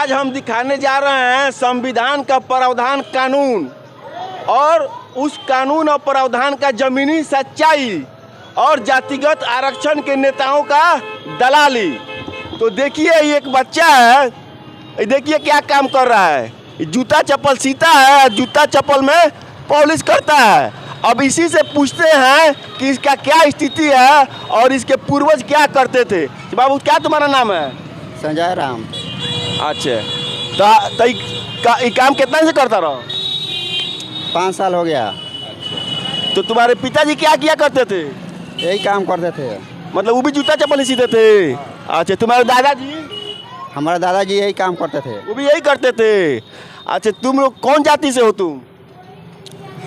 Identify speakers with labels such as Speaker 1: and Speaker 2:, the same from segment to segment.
Speaker 1: आज हम दिखाने जा रहे हैं संविधान का प्रावधान कानून और उस कानून और प्रावधान का जमीनी सच्चाई और जातिगत आरक्षण के नेताओं का दलाली। तो देखिए ये एक बच्चा है, देखिए क्या काम कर रहा है। जूता चप्पल सीता है, जूता चप्पल में पॉलिश करता है। अब इसी से पूछते हैं कि इसका क्या स्थिति है और इसके पूर्वज क्या करते थे। बाबू क्या तुम्हारा नाम है?
Speaker 2: संजय राम।
Speaker 1: अच्छा, तो ये काम कितना से करता रहो?
Speaker 2: 5 साल हो गया।
Speaker 1: तो तुम्हारे पिताजी क्या किया करते थे?
Speaker 2: यही काम करते थे।
Speaker 1: मतलब वो भी जूता चप्पल ही सीते थे? अच्छा, तुम्हारे दादाजी?
Speaker 2: हमारे दादाजी यही काम करते थे।
Speaker 1: वो भी यही करते थे। अच्छा, तुम लोग कौन जाति से हो तुम?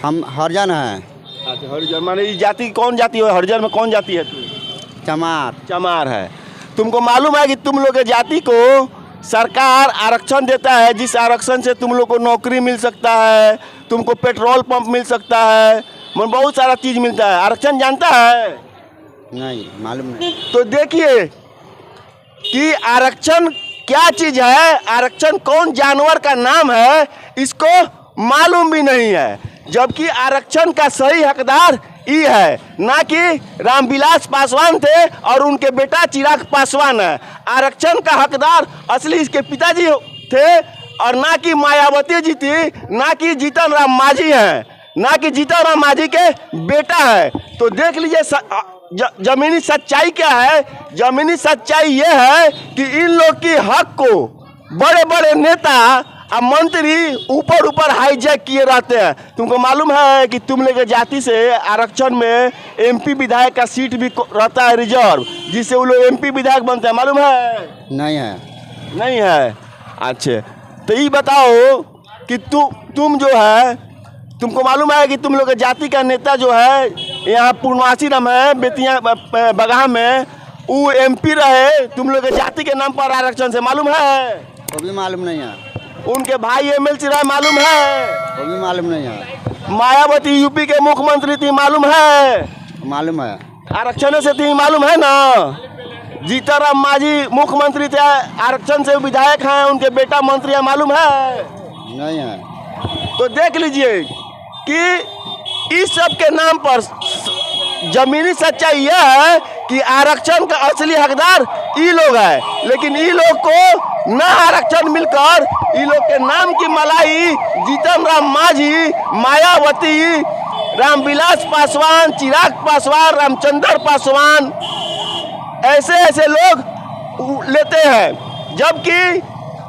Speaker 2: हम हरिजन हैं।
Speaker 1: अच्छा, हरिजन माने ये जाति कौन जाति है? हरिजन में कौन जाति है तुम?
Speaker 2: चमार।
Speaker 1: चमार है। तुमको मालूम है कि तुम लोग के जाति को सरकार आरक्षण देता है, जिस आरक्षण से तुम लोग को नौकरी मिल सकता है, तुमको पेट्रोल पंप मिल सकता है, मतलब बहुत सारा चीज़ मिलता है। आरक्षण जानता है?
Speaker 2: नहीं, मालूम नहीं।
Speaker 1: तो देखिए कि आरक्षण क्या चीज़ है, आरक्षण कौन जानवर का नाम है, इसको मालूम भी नहीं है। जबकि आरक्षण का सही हकदार ये है, ना कि रामविलास पासवान थे और उनके बेटा चिराग पासवान है। आरक्षण का हकदार असली इसके पिताजी थे और ना कि मायावती जी थी, ना कि जीतन राम मांझी हैं, ना कि जीतन राम मांझी के बेटा है। तो देख लीजिए जमीनी सच्चाई क्या है। जमीनी सच्चाई ये है कि इन लोग की हक को बड़े बड़े नेता अब मंत्री ऊपर हाईजैक किए रहते हैं। तुमको मालूम है कि तुम लोग जाति से आरक्षण में एमपी विधायक का सीट भी रहता है रिजर्व, जिससे वो लोग एमपी विधायक बनते हैं। मालूम है?
Speaker 2: नहीं है।
Speaker 1: नहीं है। अच्छा, तो ये बताओ कि तुम जो है, तुमको मालूम है कि तुम लोग जाति का नेता जो है यहाँ पूर्णवासी राम है बेतिया बगहा में, वो एमपी रहे तुम लोग जाति के नाम पर आरक्षण से। मालूम है?
Speaker 2: वो भी मालूम नहीं है।
Speaker 1: उनके भाई एमएलसी रहे। मालूम है?
Speaker 2: वो भी मालूम नहीं है।
Speaker 1: मायावती यूपी के मुख्यमंत्री थी। मालूम है?
Speaker 2: मालूम है।
Speaker 1: आरक्षण से थी। मालूम है ना? जीतन राम मांझी मुख्यमंत्री थे, आरक्षण से विधायक हैं, उनके बेटा मंत्री है। मालूम है?
Speaker 2: नहीं है।
Speaker 1: तो देख लीजिए कि इस सब के नाम पर जमीनी सच्चाई यह है कि आरक्षण का असली हकदार ये लोग है, लेकिन ये लोग को न आरक्षण मिलकर ये लोग के नाम की मलाई जीतन राम मांझी, मायावती, रामविलास पासवान, चिराग पासवान, रामचंद्र पासवान, ऐसे लोग लेते हैं। जबकि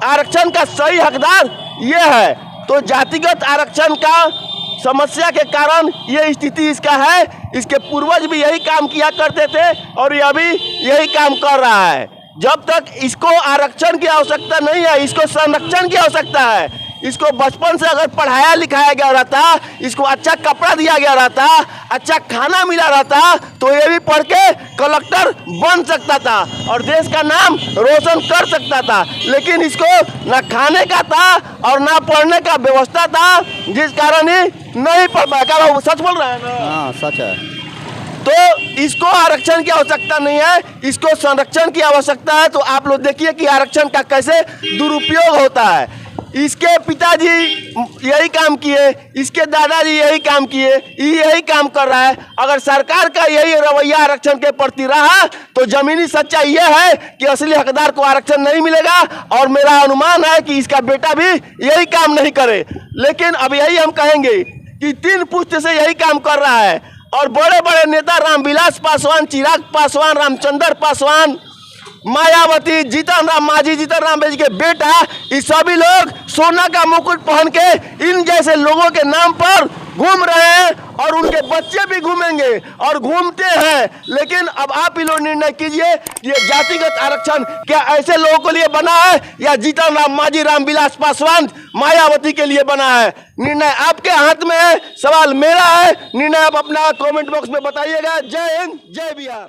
Speaker 1: आरक्षण का सही हकदार ये है। तो जातिगत आरक्षण का समस्या के कारण ये स्थिति इसका है। इसके पूर्वज भी यही काम किया करते थे और ये अभी यही काम कर रहा है। जब तक इसको आरक्षण की आवश्यकता नहीं है, इसको संरक्षण की आवश्यकता है। इसको बचपन से अगर पढ़ाया लिखाया गया रहता, इसको अच्छा कपड़ा दिया गया रहता, अच्छा खाना मिला रहता, तो ये भी पढ़ के कलेक्टर बन सकता था और देश का नाम रोशन कर सकता था। लेकिन इसको ना खाने का था और ना पढ़ने का व्यवस्था था, जिस कारण ही नहीं पढ़ पाया। सच बोल रहे हैं ना?
Speaker 2: हाँ, सच है।
Speaker 1: तो इसको आरक्षण की आवश्यकता नहीं है, इसको संरक्षण की आवश्यकता है। तो आप लोग देखिए कि आरक्षण का कैसे दुरुपयोग होता है। इसके पिताजी यही काम किए, इसके दादाजी यही काम किए, यही काम कर रहा है। अगर सरकार का यही रवैया आरक्षण के प्रति रहा तो जमीनी सच्चाई यह है कि असली हकदार को आरक्षण नहीं मिलेगा। और मेरा अनुमान है कि इसका बेटा भी यही काम नहीं करे। लेकिन अब यही हम कहेंगे कि 3 पुश्त से यही काम कर रहा है और बड़े बड़े नेता रामविलास पासवान, चिराग पासवान, रामचंद्र पासवान, मायावती, जीतन राम मांझी, जीतन राम मांझी के बेटा, ये सभी लोग सोना का मुकुट पहन के इन जैसे लोगों के नाम पर घूम रहे हैं और उनके बच्चे भी घूमेंगे और घूमते हैं। लेकिन अब आप ही लोग निर्णय कीजिए, ये जातिगत आरक्षण क्या ऐसे लोगों के लिए बना है या जीतन राम मांझी, रामविलास पासवान, मायावती के लिए बना है? निर्णय आपके हाथ में है, सवाल मेरा है। निर्णय आप अपना कमेंट बॉक्स में बताइएगा। जय हिंद, जय बिहार।